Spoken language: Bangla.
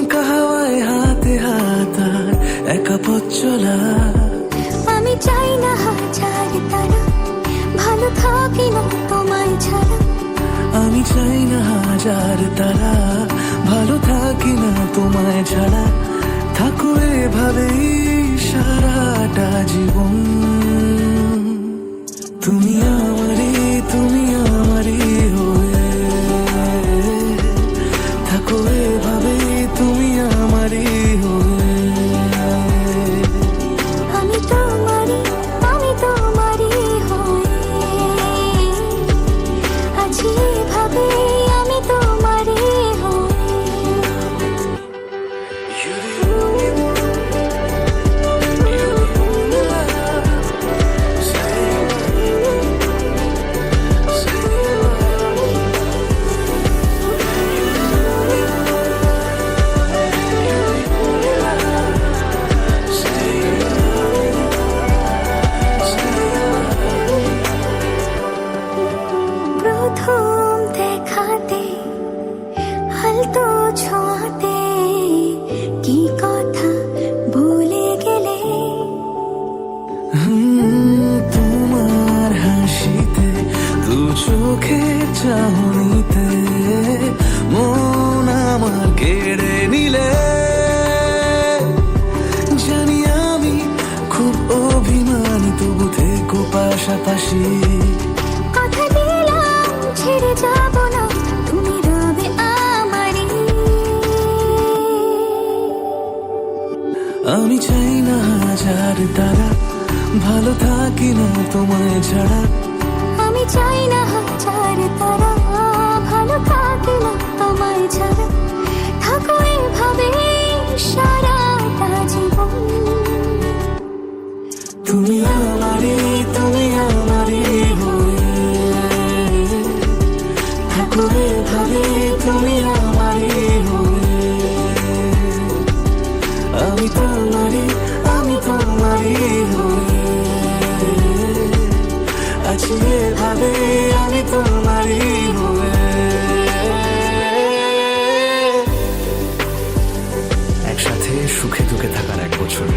দমকা হাওয়ায় হাতে হাত আর একা পথ চলা। আমি চাই না হাজার তারা, ভালো থাকি না তোমায় ছাড়া। আমি চাই না হাজার তারা, ভালো থাকি না তোমায় ছাড়া। থাকো এভাবেই সারাটা জীবন। তুমি আমারই, তুমি আমারই হয়ে থাকো এভাবেই, তুমি আমারই হয়ে। আমি তোমারই, আমি তোমারই হয়ে আছি এভাবে, আমি তোমারই হয়ে। প্রথম দেখাতে হালতো ছোঁয়াতে কি কথা ভুলে গেলে। তোমার হাসিতে, দু চোখে চাহনিতে মন আমার কেড়ে নিলে। জানি আমি খুব অভিমানী, তবু থেকো পাশাপাশি। কথা দিলাম ছেড়ে যাব না, তুমি রবে আমারই। আমি চাই না হাজার তারা, ভালো থাকি না তোমায় ছাড়া। আমি চাই না হাজার তারা, ভালো থাকি না তোমায় ছাড়া। থাকো এভাবে সারাটা জীবন। তুমি আমারই, তুমি আমারই হয়ে থাকো এভাবে, তুমি আমারই হয়ে। আমি তোমারই, আমি তোমারই হয়ে আছি এভাবে, আমি তোমারই হয়ে। একসাথে সুখে দুঃখে থাকার 1 বছর।